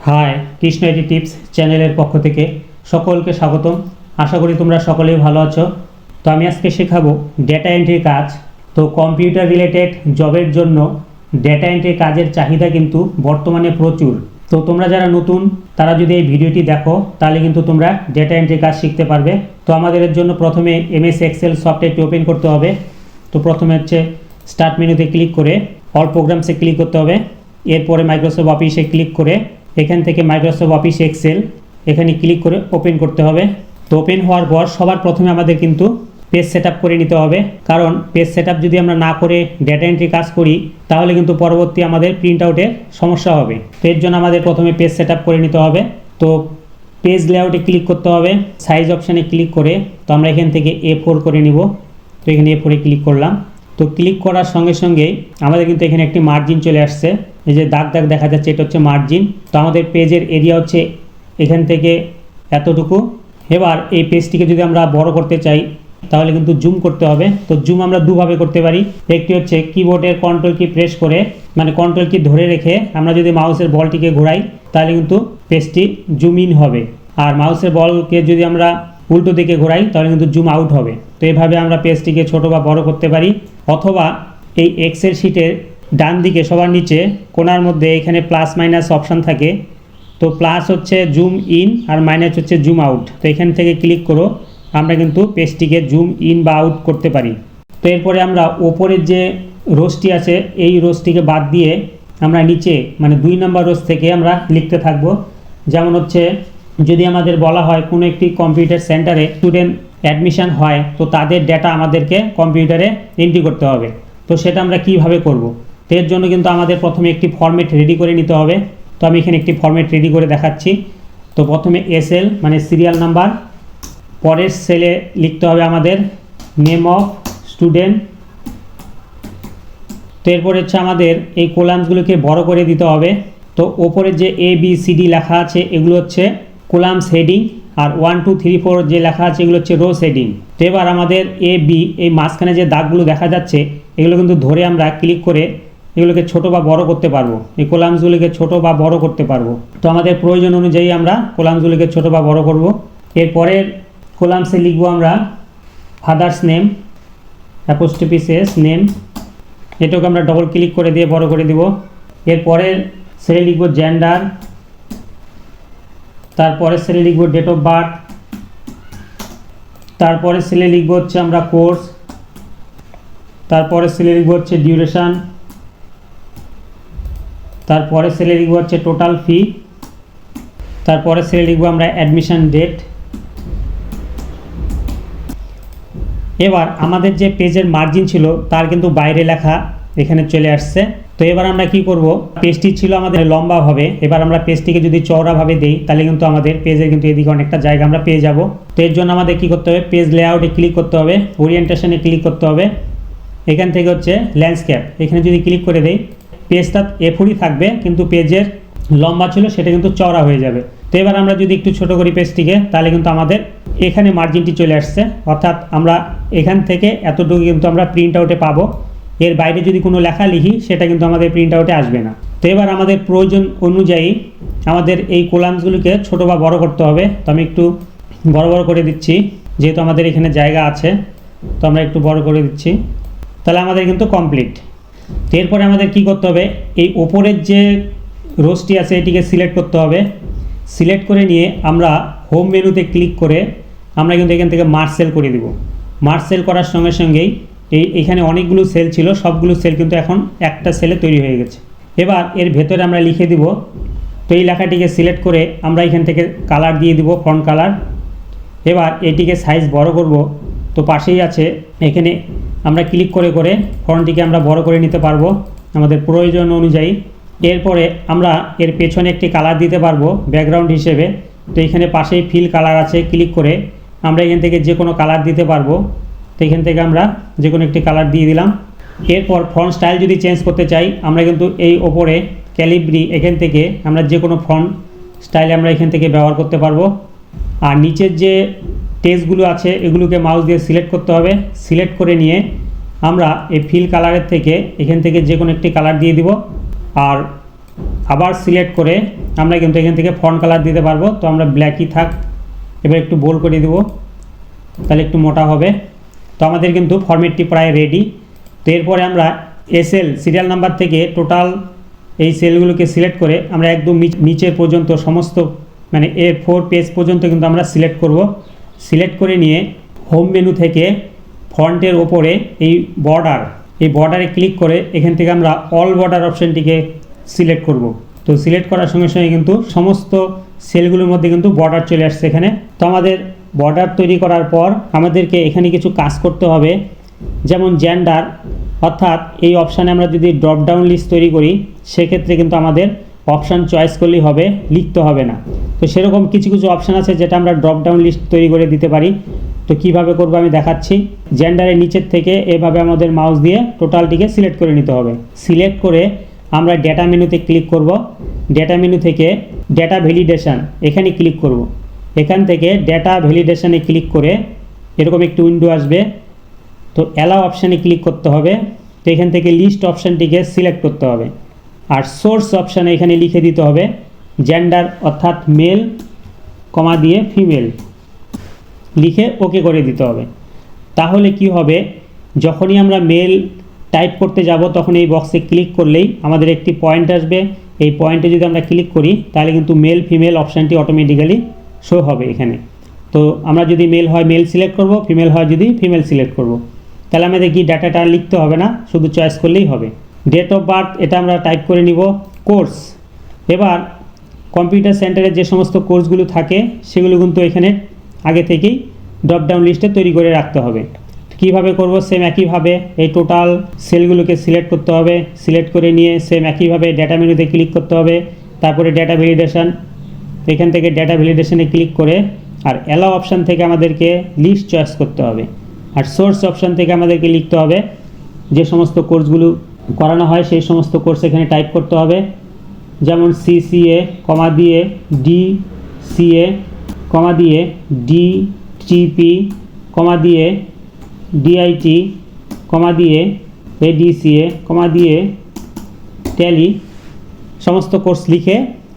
High, Krishna এডি tips চ্যানেলের পক্ষ থেকে সকলকে স্বাগতম। আশা করি তোমরা সকলেই ভালো আছো। তো আমি আজকে শেখাবো ডেটা এন্ট্রির কাজ। তো কম্পিউটার রিলেটেড জবের জন্য ডেটা এন্ট্রির কাজের চাহিদা কিন্তু বর্তমানে প্রচুর। তো তোমরা যারা নতুন তারা যদি এই ভিডিওটি দেখো তাহলে কিন্তু তোমরা ডেটা এন্ট্রির কাজ শিখতে পারবে। তো আমাদের এর জন্য প্রথমে এমএস এক্সেল সফটওয়্যারটি ওপেন করতে হবে। তো প্রথমে হচ্ছে স্টার্ট মেনুতে ক্লিক করে অল প্রোগ্রামসে ক্লিক করতে হবে। এরপরে মাইক্রোসফট অফিসে ক্লিক করে এখান থেকে মাইক্রোসফট অফিস এক্সেল এখানে ক্লিক করে ওপেন করতে হবে। তো ওপেন হওয়ার পর সবার প্রথমে আমাদের কিন্তু পেজ সেটআপ করে নিতে হবে, কারণ পেজ সেটআপ যদি আমরা না করে ডেটা এন্ট্রি কাজ করি তাহলে কিন্তু পরবর্তী আমাদের প্রিন্ট আউটের সমস্যা হবে। তো এর জন্য আমাদের প্রথমে পেজ সেটআপ করে নিতে হবে। তো পেজ লেআউটে ক্লিক করতে হবে, সাইজ অপশানে ক্লিক করে তো আমরা এখান থেকে A4 করে নিব। তো এখানে A4 ক্লিক করলাম। তো ক্লিক করার সঙ্গে সঙ্গেই আমাদের কিন্তু এখানে একটি মার্জিন চলে আসছে। এই যে দাগ দাগ দেখা যাচ্ছে এটা হচ্ছে মার্জিন। তো আমাদের পেজের এরিয়া হচ্ছে এখান থেকে এতটুকু। এবার এই পেজটিকে যদি আমরা বড় করতে চাই তাহলে কিন্তু জুম করতে হবে। তো জুম আমরা দুভাবে করতে পারি। একটি হচ্ছে কিবোর্ডের কন্ট্রোল কি প্রেস করে, মানে কন্ট্রোল কি ধরে রেখে আমরা যদি মাউসের বলটিকে ঘোরাই তাহলে কিন্তু পেজটি জুম ইন হবে, আর মাউসের বলকে যদি আমরা উল্টো দিকে ঘোরাই তাহলে কিন্তু জুম আউট হবে। তো এইভাবে আমরা পেজটিকে ছোট বা বড় করতে পারি। অথবা এই এক্সেল শিটের ডান দিকে সবার নিচে কোণার মধ্যে এখানে প্লাস মাইনাস অপশান থাকে। তো প্লাস হচ্ছে জুম ইন আর মাইনাস হচ্ছে জুম আউট। তো এখান থেকে ক্লিক করো, আমরা কিন্তু পেজটিকে জুম ইন বা আউট করতে পারি। তো এরপরে আমরা ওপরের যে রোজটি আছে এই রোজটিকে বাদ দিয়ে আমরা নিচে মানে 2 নম্বর রোজ থেকে আমরা লিখতে থাকবো। যেমন হচ্ছে যদি আমাদের বলা হয় কোনো একটি কম্পিউটার সেন্টারে স্টুডেন্ট অ্যাডমিশন হয় তো তাদের ডেটা আমাদেরকে কম্পিউটারে এন্ট্রি করতে হবে। তো সেটা আমরা কিভাবে করব? তো এর জন্য কিন্তু আমাদের প্রথমে একটি ফরম্যাট রেডি করে নিতে হবে। তো আমি এখানে একটি ফরম্যাট রেডি করে দেখাচ্ছি। তো প্রথমে SL মানে সিরিয়াল নাম্বার, পরের সেলে লিখতে হবে আমাদের নেম অফ স্টুডেন্ট। তো এরপর হচ্ছে আমাদের এই কলামসগুলোকে বড় করে দিতে হবে। তো ওপরে যে ABCD লেখা আছে এগুলো হচ্ছে কলামস হেডিং, আর 1 2 3 4 যে লেখা আছে এগুলো হচ্ছে রোজ হেডিং। তো এবার আমাদের AB এই মাঝখানে যে দাগগুলো দেখা যাচ্ছে এগুলো কিন্তু ধরে আমরা ক্লিক করে এগুলোকে ছোট বা বড় করতে পারবো, এই কলামসগুলোকে ছোট বা বড় করতে পারবো। তো আমাদের প্রয়োজন অনুযায়ী আমরা কলামসগুলোকে ছোট বা বড় করব। এরপরের কলামসে লিখবো আমরা father's name apostrophe S name, এটাকে আমরা ডবল ক্লিক করে দিয়ে বড় করে দিব। এরপরের সেলে লিখবো জেন্ডার, তারপরে সেলে লিখবো ডেট অফ বার্থ, তারপরে সেলে লিখবো হচ্ছে আমরা কোর্স, তারপরে সেলে লিখবো হচ্ছে ডিউরেশন, তারপরে সেলে লিখবো হচ্ছে টোটাল ফি, তারপরে সেলে লিখবো আমরা অ্যাডমিশন ডেট। এবার আমাদের যে পেজের মার্জিন ছিল তার কিন্তু বাইরে লেখা এখানে চলে আসছে। তো এবার আমরা কি করব, পেজটি ছিল আমাদের লম্বাভাবে, এবার আমরা পেজটিকে যদি চওড়াভাবে দেই তাহলে কিন্তু আমাদের পেজের কিন্তু এদিকে অনেকটা জায়গা আমরা পেয়ে যাব। তো এর জন্য আমাদের কি করতে হবে, পেজ লেআউটে ক্লিক করতে হবে, ওরিয়েন্টেশনে ক্লিক করতে হবে, এখান থেকে হচ্ছে ল্যান্ডস্কেপ এখানে যদি ক্লিক করে দেই পেজটা A4 থাকবে কিন্তু পেজের লম্বা ছিল সেটা কিন্তু চওড়া হয়ে যাবে। তো এবার আমরা যদি একটু ছোট করি পেজটিকে তাহলে কিন্তু আমাদের এখানে মার্জিনটি চলে আসছে, অর্থাৎ আমরা এখান থেকে এতটুকু কিন্তু আমরা প্রিন্ট আউটে পাবো। এর বাইরে যদি কোনো লেখা লিখি সেটা কিন্তু আমাদের প্রিন্ট আউটে আসবে না। তো এবার আমাদের প্রয়োজন অনুযায়ী আমাদের এই কলামসগুলোকে ছোট বা বড় করতে হবে। তো আমি একটু বড় বড় করে দিচ্ছি, যেহেতু আমাদের এখানে জায়গা আছে তো আমরা একটু বড় করে দিচ্ছি। তাহলে আমাদের কিন্তু কমপ্লিট। তো এরপরে আমাদের কি করতে হবে, এই ওপরের যে রোজটি আছে এটিকে সিলেক্ট করতে হবে। সিলেক্ট করে নিয়ে আমরা হোম মেনুতে ক্লিক করে আমরা কিন্তু এখান থেকে মার্জ সেল করে দেব। মার্জ সেল করার সঙ্গে সঙ্গেই এইখানে অনেকগুলো সেল ছিল, সবগুলো সেল কিন্তু এখন একটা সেলে তৈরি হয়ে গেছে। এবার এর ভেতরে আমরা লিখে দিব। তো এই লেখাটিকে সিলেক্ট করে আমরা এখান থেকে কালার দিয়ে দিব, ফন্ট কালার। এবার এটিকে সাইজ বড় করব। তো পাশেই আছে এখানে আমরা ক্লিক করে করে ফন্টটিকে আমরা বড় করে নিতে পারবো আমাদের প্রয়োজন অনুযায়ী। এরপরে আমরা এর পেছনে একটি কালার দিতে পারবো ব্যাকগ্রাউন্ড হিসেবে। তো এখানে পাশেই ফিল কালার আছে, ক্লিক করে আমরা এখান থেকে যে কোনো কালার দিতে পারবো। তো এখান থেকে আমরা যে কোনো একটি কালার দিয়ে দিলাম। এরপর ফন্ট স্টাইল যদি চেঞ্জ করতে চাই আমরা কিন্তু এই ওপরে ক্যালিব্রি এখান থেকে আমরা যে কোনো ফন্ট স্টাইল আমরা এখান থেকে ব্যবহার করতে পারবো। আর নিচের যে টেক্সটগুলো আছে এগুলোকে মাউস দিয়ে সিলেক্ট করতে হবে। সিলেক্ট করে নিয়ে আমরা এই ফিল কালারের থেকে এখান থেকে যে কোনো একটি কালার দিয়ে দিব। আর আবার সিলেক্ট করে আমরা কিন্তু এখান থেকে ফন্ট কালার দিতে পারবো। তো আমরা ব্ল্যাকই থাক, এবার একটু বোল্ড করে দেবো, তাহলে একটু মোটা হবে। তো আমাদের কিন্তু ফরম্যাটটি প্রায় রেডি। তো এরপরে আমরা এসএল সিরিয়াল নাম্বার থেকে টোটাল এই সেলগুলোকে সিলেক্ট করে আমরা একদম নিচের পর্যন্ত সমস্ত মানে A4 পেজ পর্যন্ত কিন্তু আমরা সিলেক্ট করব। সিলেক্ট করে নিয়ে হোম মেনু থেকে ফন্টের ওপরে এই বর্ডারে ক্লিক করে এখান থেকে আমরা অল বর্ডার অপশানটিকে সিলেক্ট করব। তো সিলেক্ট করার সঙ্গে সঙ্গে কিন্তু সমস্ত সেলগুলোর মধ্যে কিন্তু বর্ডার চলে আসছে এখানে। তো আমাদের বর্ডার তৈরি করার পর আমাদেরকে এখানে কিছু কাজ করতে হবে, যেমন জেন্ডার, অর্থাৎ এই অপশানে আমরা যদি ড্রপ ডাউন লিস্ট তৈরি করি সেক্ষেত্রে কিন্তু আমাদের অপশান চয়েস করলেই হবে, লিখতে হবে না। তো সেরকম কিছু কিছু অপশান আছে যেটা আমরা ড্রপ ডাউন লিস্ট তৈরি করে দিতে পারি। তো কিভাবে করব আমি দেখাচ্ছি। জেন্ডারের নিচের থেকে এভাবে আমাদের মাউস দিয়ে টোটালটিকে সিলেক্ট করে নিতে হবে। সিলেক্ট করে আমরা ডেটা মেনুতে ক্লিক করব। ডেটা মেনু থেকে ডেটা ভ্যালিডেশন এখানে ক্লিক করব। এখান থেকে ডেটা ভ্যালিডেশনে ক্লিক করে এরকম একটি উইন্ডো আসবে। তো অ্যালাউ অপশানে ক্লিক করতে হবে। তো এখান থেকে লিস্ট অপশানটিকে সিলেক্ট করতে হবে, আর সোর্স অপশানে এখানে লিখে দিতে হবে জেন্ডার, অর্থাৎ মেল কমা দিয়ে ফিমেল লিখে ওকে করে দিতে হবে। তাহলে কি হবে, যখনই আমরা মেল টাইপ করতে যাব তখন এই বক্সে ক্লিক করলেই আমাদের একটি পয়েন্ট আসবে। এই পয়েন্টে যদি আমরা ক্লিক করি তাহলে কিন্তু মেল ফিমেল অপশানটি অটোমেটিক্যালি শো হবে এখানে। তো আমরা যদি মেল হয় মেল সিলেক্ট করব, ফিমেল হয় যদি ফিমেল সিলেক্ট করব। তাহলে আমাদের কি ডাটাটা লিখতে হবে না, শুধু চয়েস করলেই হবে। ডেট অফ বার্থ এটা আমরা টাইপ করে নিব। কোর্স, এবার কম্পিউটার সেন্টারে যে সমস্ত কোর্সগুলো থাকে সেগুলো কিন্তু এখানে আগে থেকেই ড্রপ ডাউন লিস্টে তৈরি করে রাখতে হবে। কীভাবে করব, সেম একইভাবে এই টোটাল সেলগুলোকে সিলেক্ট করতে হবে। সিলেক্ট করে নিয়ে সেম একইভাবে ডেটা মেনুতে ক্লিক করতে হবে। তারপরে ডেটা ভ্যালিডেশন, এখান থেকে ডেটা ভ্যালিডেশনে ক্লিক করে আর অ্যালাউ অপশান থেকে আমাদেরকে লিস্ট চয়েস করতে হবে। আর সোর্স অপশান থেকে আমাদেরকে লিখতে হবে যে সমস্ত কোর্সগুলো করানো হয় সেই সমস্ত কোর্স এখানে টাইপ করতে হবে। যেমন CCA কমা দিয়ে DCA কমা দিয়ে DTP কমা দিয়ে DIT কমা দিয়ে ADCA কমা দিয়ে ট্যালি সমস্ত কোর্স লিখে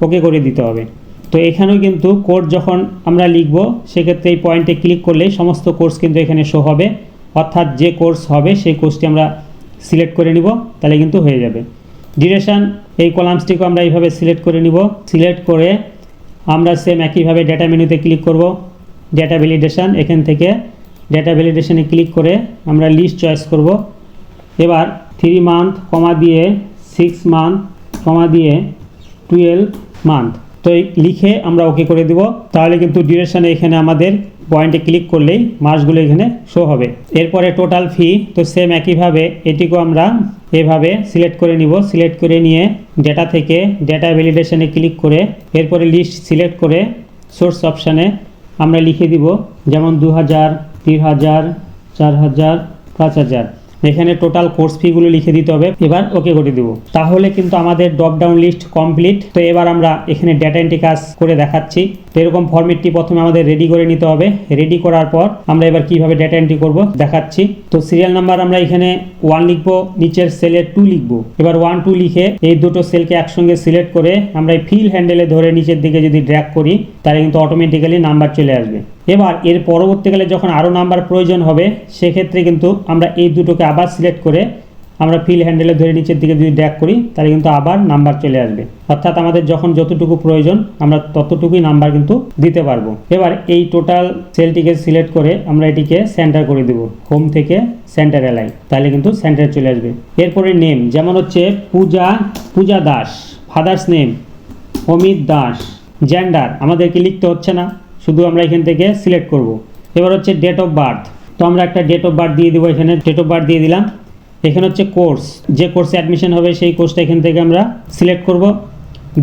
ওকে করে দিতে হবে। তো এখানেও কিন্তু কোড যখন আমরা লিখব সেক্ষেত্রে এই পয়েন্টে ক্লিক করলেই সমস্ত কোর্স কিন্তু এখানে শো হবে, অর্থাৎ যে কোর্স হবে সেই কোর্সটি আমরা সিলেক্ট করে নিব, তাহলে কিন্তু হয়ে যাবে। ডিউরেশন এই কলামসটিকে আমরা এইভাবে সিলেক্ট করে নিব। সিলেক্ট করে আমরা সেম একইভাবে ডেটা মেনুতে ক্লিক করব। ডেটা ভ্যালিডেশন, এখান থেকে ডেটা ভ্যালিডেশনে ক্লিক করে আমরা লিস্ট চয়েস করব। এবার 3 মান্থ কমা দিয়ে 6 মান্থ কমা দিয়ে 12 মান্থ তো লিখে আমরা ওকে করে দিব। তাহলে কিন্তু ডিউরেশনে এখানে আমাদের পয়েন্টে ক্লিক করলেই মাসগুলো এখানে শো হবে। এরপরে টোটাল ফি, তো সেম একইভাবে এটিকেও আমরা এভাবে সিলেক্ট করে নিব। সিলেক্ট করে নিয়ে ডেটা থেকে ডেটা ভ্যালিডেশনে ক্লিক করে এরপরে লিস্ট সিলেক্ট করে সোর্স অপশানে আমরা লিখে দিব, যেমন 2000, 3000, 4000, 5000 এখানে টোটাল কোর্স ফিগুলো লিখে দিতে হবে। এবার ওকে করে দিব। তাহলে কিন্তু আমাদের ড্রপ ডাউন লিস্ট কমপ্লিট। তো এবার আমরা এখানে ডেটা এন্ট্রি কাজ করে দেখাচ্ছি। তো এরকম ফরম্যাটটি প্রথমে আমাদের রেডি করে নিতে হবে। রেডি করার পর আমরা এবার কিভাবে ডেটা এন্ট্রি করব দেখাচ্ছি। তো সিরিয়াল নাম্বার আমরা এখানে 1 লিখব, নিচের সেলে 2 লিখব। এবার 1 2 লিখে এই দুটো সেলকে একসঙ্গে সিলেক্ট করে আমরা এই ফিল হ্যান্ডেলে ধরে নিচের দিকে যদি ড্র্যাগ করি তাহলে কিন্তু অটোমেটিক্যালি নাম্বার চলে আসবে। এবার এর পরবর্তীকালে যখন আরও নাম্বার প্রয়োজন হবে সেক্ষেত্রে কিন্তু আমরা এই দুটোকে আবার সিলেক্ট করে আমরা ফিল হ্যান্ডেলে ধরে নিচের দিকে যদি ড্র্যাগ করি তাহলে কিন্তু আবার নাম্বার চলে আসবে। অর্থাৎ আমাদের যখন যতটুকু প্রয়োজন আমরা ততটুকুই নাম্বার কিন্তু দিতে পারবো। এবার এই টোটাল সেলটিকে সিলেক্ট করে আমরা এটিকে সেন্টার করে দেব, হোম থেকে সেন্টার অ্যালাইন, তাহলে কিন্তু সেন্টারে চলে আসবে। এরপরে নেম, যেমন হচ্ছে Puja Das, father's name Amit Das. Gender আমাদেরকে লিখতে হচ্ছে না, শুধু আমরা এখান থেকে সিলেক্ট করব। এবার হচ্ছে ডেট অফ বার্থ, তো আমরা একটা ডেট অফ বার্থ দিয়ে দেবো। এখানে ডেট অফ বার্থ দিয়ে দিলাম। এখানে হচ্ছে কোর্স, যে কোর্সে অ্যাডমিশন হবে সেই কোর্সটা এখান থেকে আমরা সিলেক্ট করব।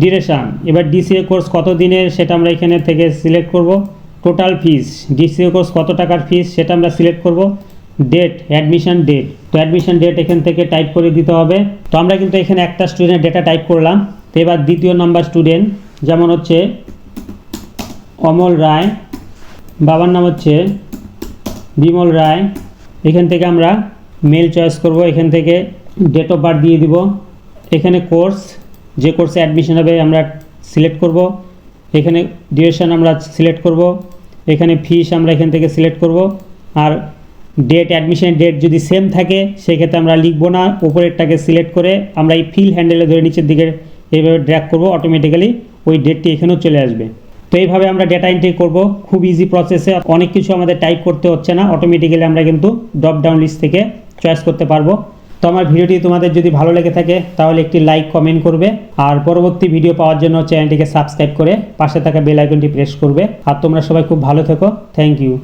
ডিউরেশন, এবার DCA কোর্স কত দিনের সেটা আমরা এখানে থেকে সিলেক্ট করব। টোটাল ফিস, DCA কোর্স কত টাকার ফিস সেটা আমরা সিলেক্ট করব। ডেট, অ্যাডমিশন ডেট, তো অ্যাডমিশন ডেট এখান থেকে টাইপ করে দিতে হবে। তো আমরা কিন্তু এখানে একটা স্টুডেন্ট ডেটা টাইপ করলাম। তো এবার দ্বিতীয় নাম্বার স্টুডেন্ট, যেমন হচ্ছে অমল রায়, বাবার নাম হচ্ছে বিমল রায়। এখান থেকে আমরা মেল চয়েস করব, এখান থেকে ডেট অফ বার্থ দিয়ে দিব। এখানে কোর্স, যেমন হচ্ছে 1 1 2020, 1 1 2020 এখান থেকে আমরা 1 1 2020 লিখে ওকে করে দিব। এবার এর পরবর্তীকালে যখন আরও নাম্বার প্রয়োজন হবে সেক্ষেত্রে কিন্তু আমরা এই দুটোকে আবার সিলেক্ট করে আমরা ফিল হ্যান্ডেলে ধরে নিচের দিকে যদি ড্র্যাগ করি তাহলে কিন্তু অটোমেটিক্যালি নাম্বার চলে আসবে। যে কোর্সে অ্যাডমিশন হবে আমরা সিলেক্ট করব, এখানে ডিউরেশন আমরা সিলেক্ট করব, এখানে ফিস আমরা এখান থেকে সিলেক্ট করব, আর ডেট অ্যাডমিশনের ডেট যদি সেম থাকে সেক্ষেত্রে আমরা লিখবো না, উপরেরটাকে সিলেক্ট করে আমরা এই ফিল হ্যান্ডেলে ধরে নিচের দিকে এইভাবে ড্র্যাগ করব, অটোমেটিক্যালি ওই ডেটটি এখানেও চলে আসবে। তো এইভাবে আমরা ডেটা এন্ট্রি করব, খুব ইজি প্রসেসে, অনেক কিছু আমাদের টাইপ করতে হচ্ছে না, অটোমেটিক্যালি আমরা কিন্তু ড্রপ ডাউন লিস্ট থেকে চয়েস করতে পারবো। তো আমার ভিডিওটি তোমাদের যদি ভালো লেগে থাকে তাহলে একটি লাইক কমেন্ট করবে, আর পরবর্তী ভিডিও পাওয়ার জন্য চ্যানেলটিকে সাবস্ক্রাইব করে পাশে থাকা বেল আইকনটি প্রেস করবে। আর তোমরা সবাই খুব ভালো থেকো, থ্যাংক ইউ।